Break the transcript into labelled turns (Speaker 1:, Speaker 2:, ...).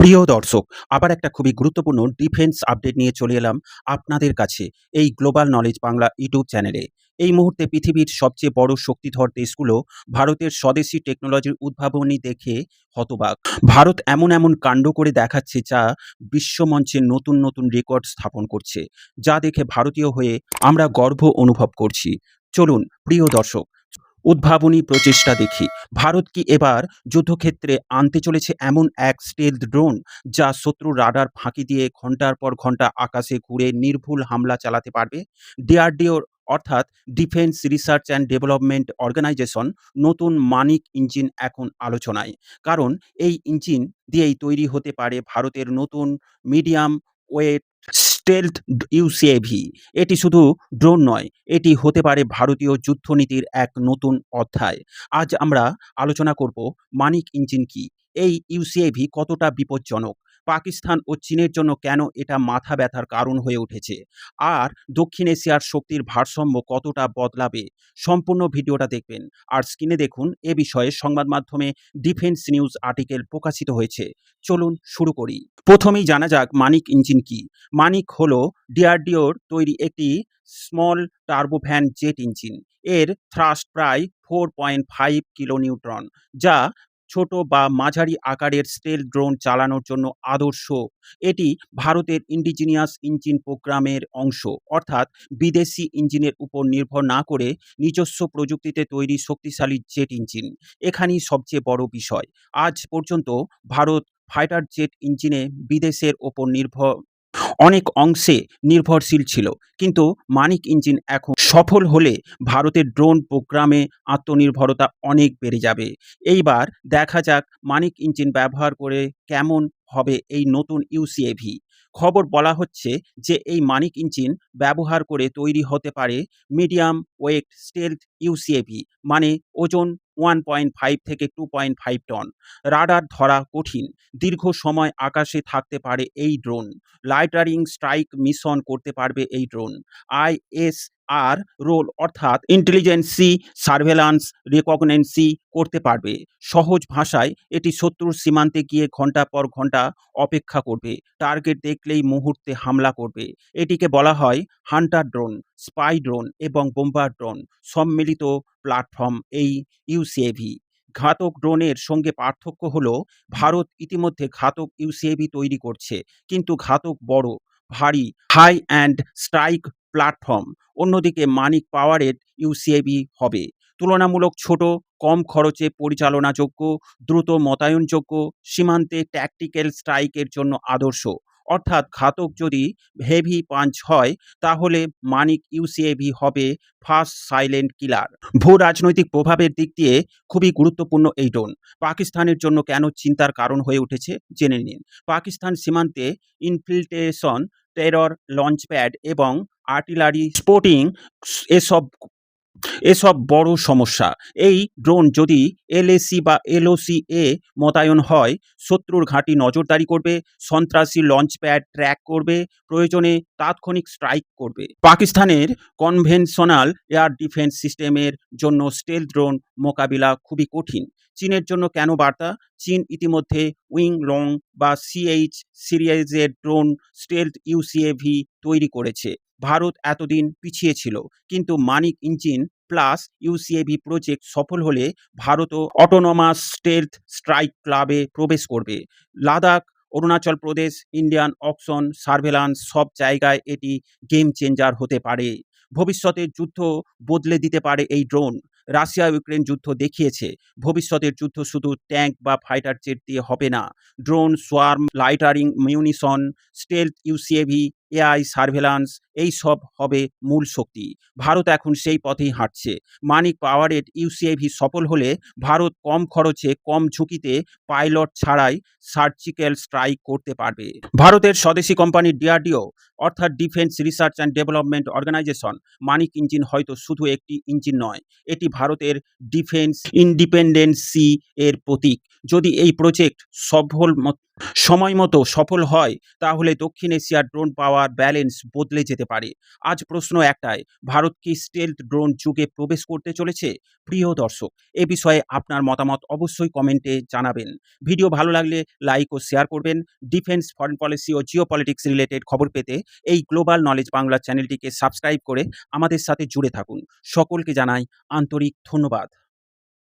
Speaker 1: প্রিয় দর্শক, আবার একটা খুবই গুরুত্বপূর্ণ ডিফেন্স আপডেট নিয়ে চলে এলাম আপনাদের কাছে এই গ্লোবাল নলেজ বাংলা ইউটিউব চ্যানেলে। এই মুহূর্তে পৃথিবীর সবচেয়ে বড় শক্তিধর দেশগুলো ভারতের স্বদেশী টেকনোলজির উদ্ভাবনী দেখে হতবাক। ভারত এমন কাণ্ড করে দেখাচ্ছে যা বিশ্বমঞ্চে নতুন রেকর্ড স্থাপন করছে, যা দেখে ভারতীয় হয়ে আমরা গর্ব অনুভব করছি। চলুন প্রিয় দর্শক, উদ্ভাবনী প্রচেষ্টা দেখি। ভারত কি এবার যুদ্ধক্ষেত্রে আনতে চলেছে এমন এক স্টেলথ ড্রোন যা শত্রুর রাডার ফাঁকি দিয়ে ঘন্টার পর ঘন্টা আকাশে ঘুরে নির্ভুল হামলা চালাতে পারবে? ডিআরডিওর অর্থাৎ defence research and development organisation নতুন মানিক ইঞ্জিন এখন আলোচনায়। কারণ এই ইঞ্জিন দিয়েই তৈরি হতে পারে ভারতের নতুন মিডিয়াম ওয়েট স্টেলথ ইউসিএভি। এটি শুধু ড্রোন নয়, এটি হতে পারে ভারতীয় যুদ্ধনীতির এক নতুন অধ্যায়। আজ আমরা আলোচনা করব মানিক ইঞ্জিন কি, এই ইউসিএভি কতটা বিপজ্জনক, পাকিস্তান ও চীনের জন্য কেন এটা মাথা ব্যথার কারণ হয়ে উঠেছে, আর দক্ষিণ এশিয়ার শক্তির ভারসাম্য কতটা বদলাবে। সম্পূর্ণ ভিডিওটা দেখবেন আর স্ক্রিনে দেখুন এ বিষয়ে সংবাদ মাধ্যমে ডিফেন্স নিউজ আর্টিকেল প্রকাশিত হয়েছে। চলুন শুরু করি। প্রথমেই জানা যাক মানিক ইঞ্জিন কি। মানিক হলো ডিআরডিওর তৈরি একটি স্মল টার্বোফ্যান জেট ইঞ্জিন। এর থ্রাস্ট প্রায় 4.5 কিলোনিউটন, যা ছোট বা মাঝারি আকারের স্টেলথ ড্রোন চালানোর জন্য আদর্শ। এটি ভারতের ইন্ডিজিনিয়াস ইঞ্জিন প্রোগ্রামের অংশ, অর্থাৎ বিদেশি ইঞ্জিনের উপর নির্ভর না করে নিজস্ব প্রযুক্তিতে তৈরি শক্তিশালী জেট ইঞ্জিন। এখানেই সবচেয়ে বড় বিষয়। আজ পর্যন্ত ভারত ফাইটার জেট ইঞ্জিনে বিদেশের ওপর অনেক অংশে নির্ভরশীল ছিল, কিন্তু মানিক ইঞ্জিন এখন সফল হলে ভারতের ড্রোন প্রোগ্রামে আত্মনির্ভরতা অনেক বেড়ে যাবে। এইবার দেখা যাক মানিক ইঞ্জিন ব্যবহার করে কেমন হবে এই নতুন ইউসিএভি। খবর বলা হচ্ছে যে এই মানিক ইঞ্জিন ব্যবহার করে তৈরি হতে পারে মিডিয়াম ওয়েট স্টেলথ ইউসিএভি, মানে ওজন 1.5 থেকে 2.5 টন। রাডার ধরা কঠিন, দীর্ঘ সময় আকাশে থাকতে পারে এই ড্রোন। লাইটারিং স্ট্রাইক মিশন করতে পারবে এই ড্রোন। আইএসআর রোল অর্থাৎ ইন্টেলিজেন্সি সার্ভেলান্স রেকগনেন্সি করতে পারবে। সহজ ভাষায় এটি শত্রুর সীমান্তে গিয়ে ঘন্টা পর ঘন্টা অপেক্ষা করবে, টার্গেট দেখলেই মুহূর্তে হামলা করবে। এটিকে বলা হয় হান্টার ড্রোন, স্পাই ড্রোন এবং বোম্বার ড্রোন সম্মিলিত প্ল্যাটফর্ম এই ইউসিএভি। ঘাতক ড্রোনের সঙ্গে পার্থক্য হলো ভারত ইতিমধ্যে ঘাতক ইউসিএভি তৈরি করছে, কিন্তু ঘাতক বড়, ভারী, হাই অ্যান্ড স্ট্রাইক প্ল্যাটফর্ম। অন্যদিকে মানিক পাওয়ারের ইউসিএভি হবে তুলনামূলক ছোট, কম খরচে পরিচালনাযোগ্য, দ্রুত মোতায়েনযোগ্য, সীমান্তে ট্যাকটিক্যাল স্ট্রাইকের জন্য আদর্শ। অর্থাৎ ঘাতক যদি হেভি পাঞ্চ হয়, তাহলে মানিক ইউসিএভি হবে ফার্স্ট সাইলেন্ট কিলার। ভূ রাজনৈতিক প্রভাবের দিক দিয়ে খুবই গুরুত্বপূর্ণ এই ড্রোন। পাকিস্তানের জন্য কেন চিন্তার কারণ হয়ে উঠেছে জেনে নিন। পাকিস্তান সীমান্তে ইনফিল্ট্রেশন, টেরর লঞ্চপ্যাড এবং আর্টিলারি স্পোটিং এসব এসব বড় সমস্যা। এই ড্রোন যদি এলএসি বা এলওসি এ মোতায়েন হয়, শত্রুর ঘাঁটি নজরদারি করবে, সন্ত্রাসী লঞ্চপ্যাড ট্র্যাক করবে, প্রয়োজনে তাৎক্ষণিক স্ট্রাইক করবে। পাকিস্তানের কনভেনশনাল এয়ার ডিফেন্স সিস্টেমের জন্য স্টেলথ ড্রোন মোকাবিলা খুবই কঠিন। চীনের জন্য কেন বার্তা? চীন ইতিমধ্যে উইং লং বা সিএইচ সিরিজের ড্রোন স্টেলথ ইউসিএভি তৈরি করেছে। ভারত এতদিন পিছিয়ে ছিল, কিন্তু মানিক ইঞ্জিন প্লাস ইউসিএভি প্রজেক্ট সফল হলে ভারতও অটোনমাস স্টেলথ স্ট্রাইক ক্লাবে প্রবেশ করবে। লাদাখ, অরুণাচল প্রদেশ, ইন্ডিয়ান অকশন, সার্ভেলান্স সব জায়গায় এটি গেম চেঞ্জার হতে পারে। ভবিষ্যতের যুদ্ধ বদলে দিতে পারে এই ড্রোন। রাশিয়া ইউক্রেন যুদ্ধ দেখিয়েছে ভবিষ্যতের যুদ্ধ শুধু ট্যাঙ্ক বা ফাইটার জেট দিয়ে হবে না। Drone, swarm, loitering munition, stealth UCAV, AI surveillance, এই সব হবে মূল শক্তি। ভারত এখন সেই পথেই হাঁটছে। মানিক পাওয়ারের ইউসিএভি সফল হলে ভারত কম খরচে, কম ঝুঁকিতে, পাইলট ছাড়াই সার্জিক্যাল স্ট্রাইক করতে পারবে। ভারতের স্বদেশী কোম্পানি ডিআরডিও অর্থাৎ defence research and development organisation Manik engine হয়তো শুধু একটি ইঞ্জিন নয়, এটি ভারতের ডিফেন্স ইন্ডিপেন্ডেন্সি এর প্রতীক। যদি এই প্রজেক্ট সময়মতো সফল হয় তাহলে দক্ষিণ এশিয়ার ড্রোন পাওয়ার ব্যালেন্স বদলে যেতে পারে। আজ প্রশ্ন একটাই, ভারত কি স্টেলথ ড্রোন যুগে প্রবেশ করতে চলেছে? প্রিয় দর্শক, এ বিষয়ে আপনার মতামত অবশ্যই কমেন্টে জানাবেন। ভিডিও ভালো লাগলে লাইক ও শেয়ার করবেন। ডিফেন্স, ফরেন পলিসি ও জিওপলিটিক্স রিলেটেড খবর পেতে এই গ্লোবাল নলেজ বাংলা চ্যানেলটিকে সাবস্ক্রাইব করে আমাদের সাথে জুড়ে থাকুন। সকলকে জানাই আন্তরিক ধন্যবাদ।